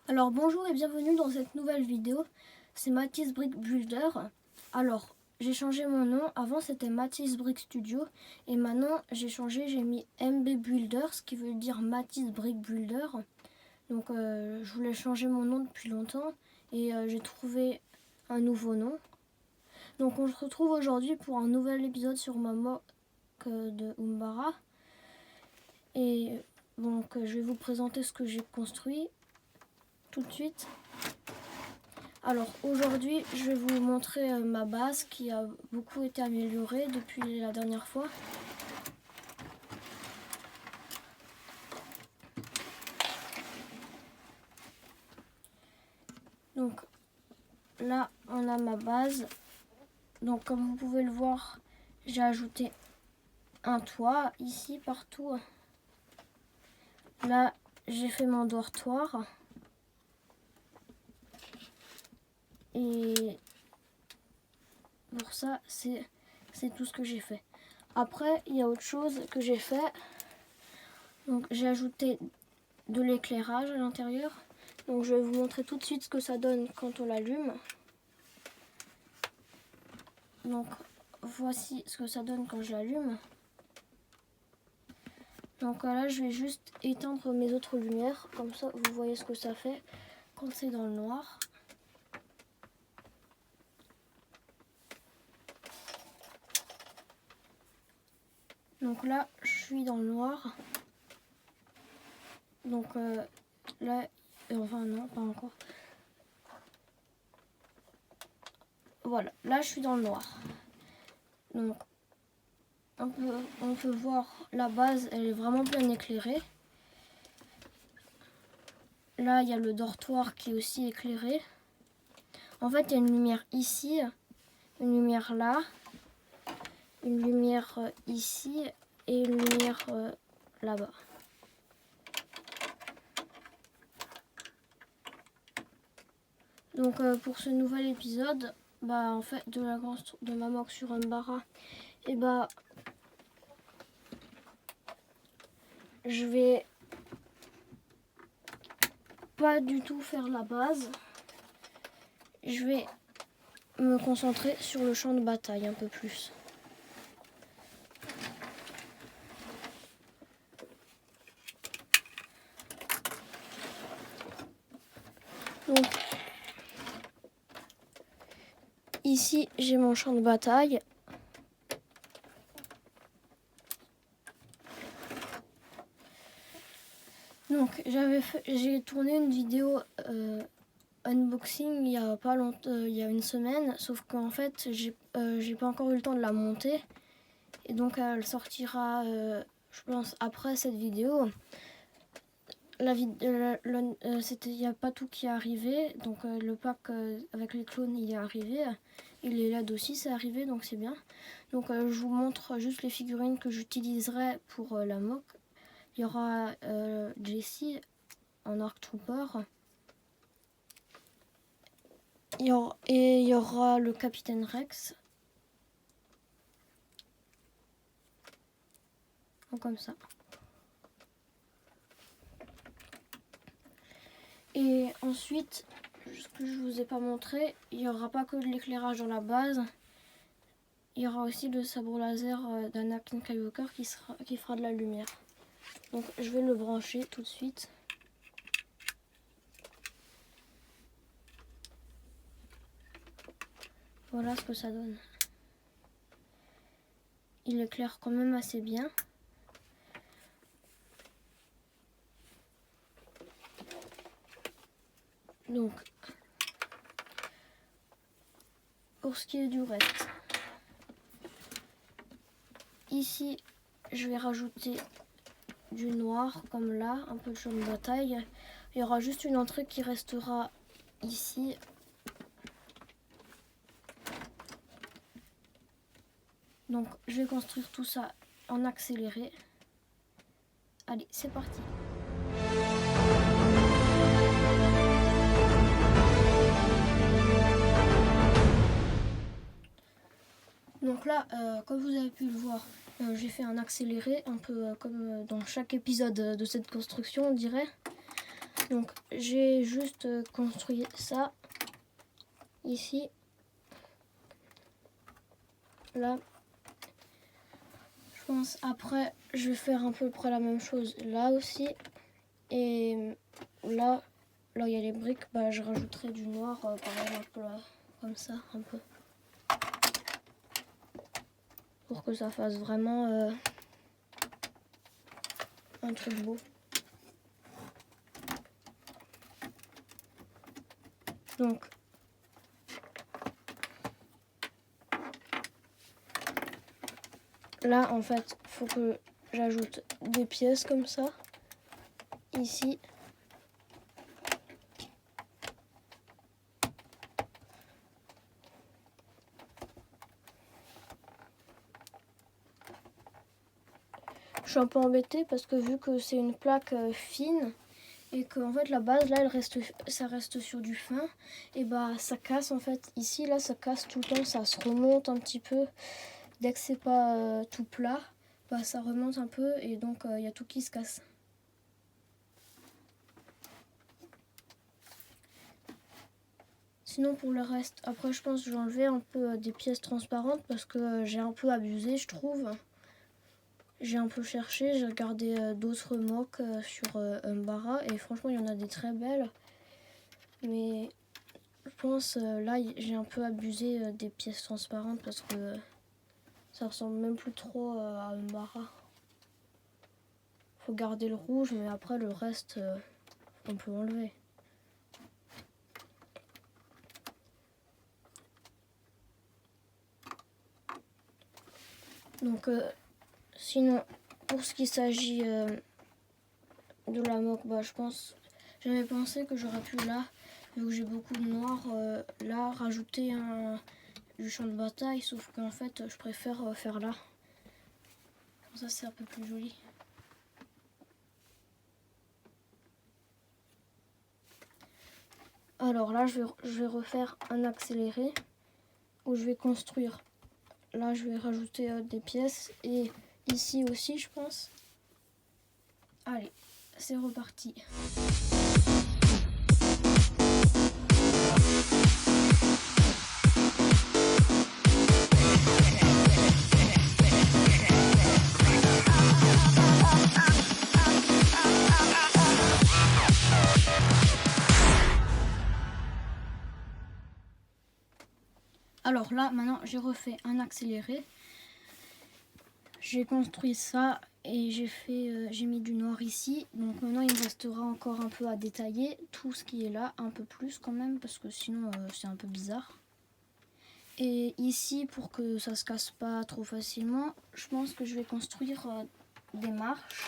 Alors bonjour et bienvenue dans cette nouvelle vidéo, c'est Matisse Brick Builder. Alors j'ai changé mon nom, avant c'était Matisse Brick Studio et maintenant j'ai changé, j'ai mis MB Builder, ce qui veut dire Matisse Brick Builder. Donc je voulais changer mon nom depuis longtemps et j'ai trouvé un nouveau nom. Donc on se retrouve aujourd'hui pour un nouvel épisode sur ma mock de Umbara. Et donc je vais vous présenter ce que j'ai construit tout de suite. Alors aujourd'hui je vais vous montrer ma base qui a beaucoup été améliorée depuis la dernière fois. Donc là on a ma base. Donc comme vous pouvez le voir, j'ai ajouté un toit ici partout. Là j'ai fait mon dortoir. Et pour ça c'est tout ce que j'ai fait. Après il y a autre chose que j'ai fait. Donc j'ai ajouté de l'éclairage à l'intérieur. Donc je vais vous montrer tout de suite ce que ça donne quand on l'allume. Donc voici ce que ça donne quand je l'allume. Donc là je vais juste éteindre mes autres lumières. Comme ça vous voyez ce que ça fait quand c'est dans le noir. Donc là je suis dans le noir. Donc là, enfin non, pas encore. Voilà, là je suis dans le noir. Donc on peut voir la base, elle est vraiment bien éclairée. Là il y a le dortoir qui est aussi éclairé. En fait il y a une lumière ici, une lumière là, une lumière ici et une lumière là-bas. Donc pour ce nouvel épisode, en fait de ma mock sur Umbara, et je vais pas du tout faire la base. Je vais me concentrer sur le champ de bataille un peu plus. Donc ici j'ai mon champ de bataille. Donc j'ai tourné une vidéo unboxing il y a pas longtemps, il y a une semaine, sauf qu'en fait j'ai pas encore eu le temps de la monter et donc elle sortira je pense après cette vidéo. Il n'y a pas tout qui est arrivé, donc le pack avec les clones il est arrivé, et les LED aussi c'est arrivé, donc c'est bien. Donc je vous montre juste les figurines que j'utiliserai pour la mock. Il y aura Jessie en Arc Trooper, il y aura le Capitaine Rex, donc comme ça. Et ensuite, ce que je vous ai pas montré, il n'y aura pas que de l'éclairage dans la base. Il y aura aussi le sabre laser d'Anakin Skywalker qui fera de la lumière. Donc je vais le brancher tout de suite. Voilà ce que ça donne. Il éclaire quand même assez bien. Donc, pour ce qui est du reste, ici je vais rajouter du noir comme là, un peu de champ de bataille. Il y aura juste une entrée qui restera ici. Donc je vais construire tout ça en accéléré. Allez, c'est parti. Donc là, comme vous avez pu le voir, j'ai fait un accéléré, un peu comme dans chaque épisode de cette construction, on dirait. Donc j'ai juste construit ça ici, là. Je pense après je vais faire à peu près la même chose là aussi. Et là il y a les briques, bah, je rajouterai du noir par exemple là, comme ça un peu. Pour que ça fasse vraiment un truc beau. Donc là en fait faut que j'ajoute des pièces comme ça ici. Je suis un peu embêtée parce que vu que c'est une plaque fine et que en fait la base là ça reste sur du fin, et bah ça casse en fait ici, là ça casse tout le temps, ça se remonte un petit peu. Dès que c'est pas tout plat, bah ça remonte un peu et donc il y a tout qui se casse. Sinon pour le reste, après je pense que je vais enlever un peu des pièces transparentes parce que j'ai un peu abusé je trouve. J'ai un peu cherché, j'ai regardé d'autres moques sur Umbara et franchement il y en a des très belles. Mais je pense là j'ai un peu abusé des pièces transparentes parce que ça ressemble même plus trop à Umbara. Faut garder le rouge mais après le reste on peut enlever. Donc sinon pour ce qui s'agit de la moque, bah je pense, j'avais pensé que j'aurais pu là, vu que j'ai beaucoup de noir, là rajouter du champ de bataille, sauf qu'en fait je préfère faire là. Comme ça c'est un peu plus joli. Alors là je vais refaire un accéléré où je vais construire. Là je vais rajouter des pièces et ici aussi je pense. Allez, c'est reparti. Alors là, maintenant, j'ai refait un accéléré. J'ai construit ça et j'ai mis du noir ici. Donc maintenant, il me restera encore un peu à détailler tout ce qui est là, un peu plus quand même, parce que sinon, c'est un peu bizarre. Et ici, pour que ça se casse pas trop facilement, je pense que je vais construire des marches.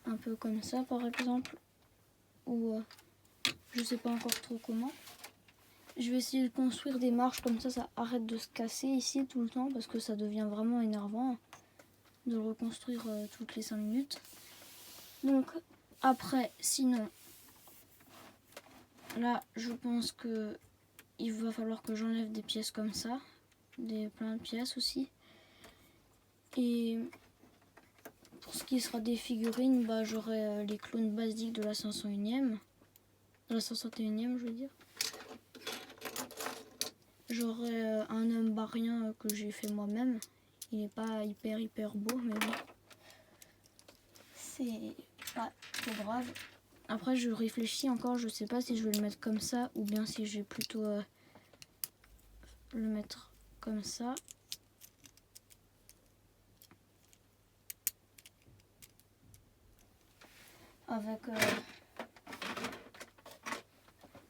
Un peu comme ça, par exemple. Ou je sais pas encore trop comment. Je vais essayer de construire des marches comme ça arrête de se casser ici tout le temps parce que ça devient vraiment énervant de le reconstruire toutes les 5 minutes. Donc après, sinon, là je pense que il va falloir que j'enlève des pièces comme ça, plein de pièces aussi. Et pour ce qui sera des figurines, bah, j'aurai les clones basiques de la 501ème, de la 501ème je veux dire. J'aurai un umbarien que j'ai fait moi-même. Il n'est pas hyper beau, mais bon. C'est pas trop grave. Après, je réfléchis encore. Je sais pas si je vais le mettre comme ça ou bien si je vais plutôt le mettre comme ça.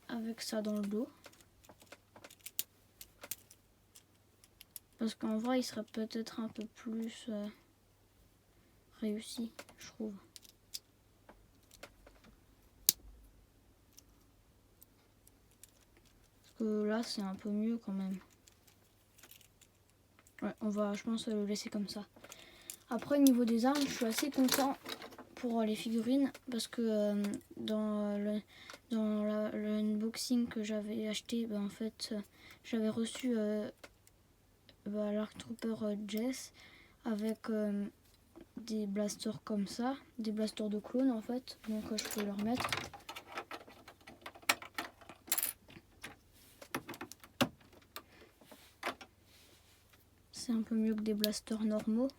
Avec ça dans le dos. Parce qu'en vrai, il serait peut-être un peu plus réussi, je trouve. Parce que là, c'est un peu mieux quand même. Ouais, on va, je pense, le laisser comme ça. Après, au niveau des armes, je suis assez content pour les figurines parce que dans le unboxing que j'avais acheté, bah, en fait, j'avais reçu l'Arc Trooper Jess avec des blasters comme ça, des blasters de clones en fait, donc je peux leur mettre. C'est un peu mieux que des blasters normaux.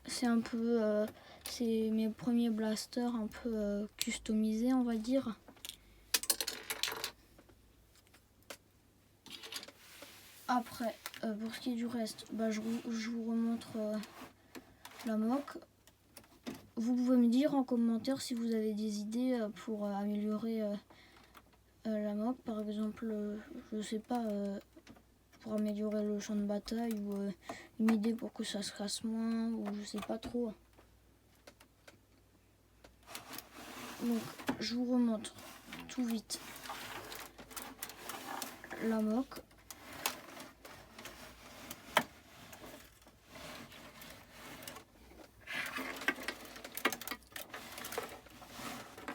C'est un peu, c'est mes premiers blasters un peu customisés, on va dire. Après, pour ce qui est du reste, bah, je vous remontre la moque. Vous pouvez me dire en commentaire si vous avez des idées pour améliorer la moque. Par exemple, je sais pas, pour améliorer le champ de bataille ou une idée pour que ça se casse moins, ou je sais pas trop. Donc, je vous remontre tout vite la moque.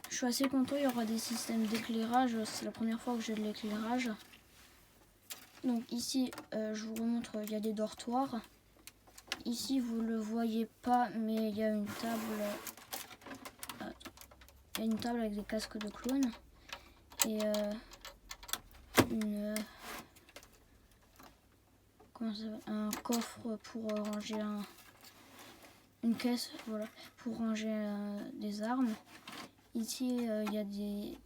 Je suis assez content, il y aura des systèmes d'éclairage, c'est la première fois que j'ai de l'éclairage. Donc ici, je vous remontre, il y a des dortoirs. Ici, vous ne le voyez pas, mais il y a une table. Il y a une table avec des casques de clown. Et un coffre pour ranger une caisse, voilà, pour ranger des armes. Ici, il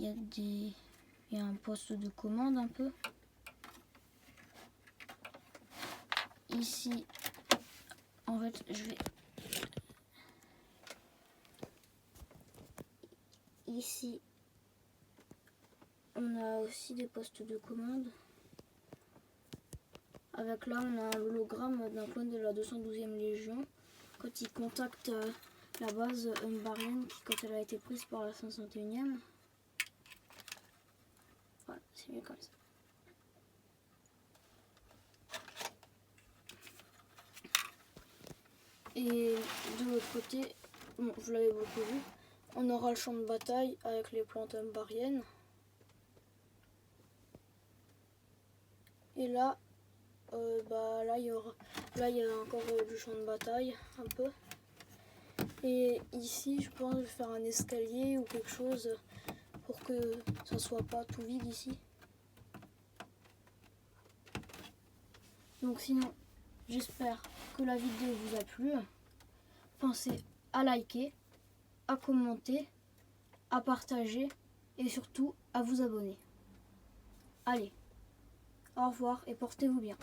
y a un poste de commande un peu. Ici, en fait, Ici, on a aussi des postes de commande. Avec là, on a un hologramme d'un clone de la 212e Légion. Quand il contacte la base Umbarian, quand elle a été prise par la 501e. Voilà, c'est mieux comme ça. Et de l'autre côté, bon, vous l'avez beaucoup vu, on aura le champ de bataille avec les plantes umbariennes. Et là, là il y a encore du champ de bataille un peu. Et ici, je pense que je vais faire un escalier ou quelque chose pour que ça soit pas tout vide ici. Donc sinon, j'espère que la vidéo vous a plu. Pensez à liker, à commenter, à partager et surtout à vous abonner. Allez, au revoir et portez-vous bien.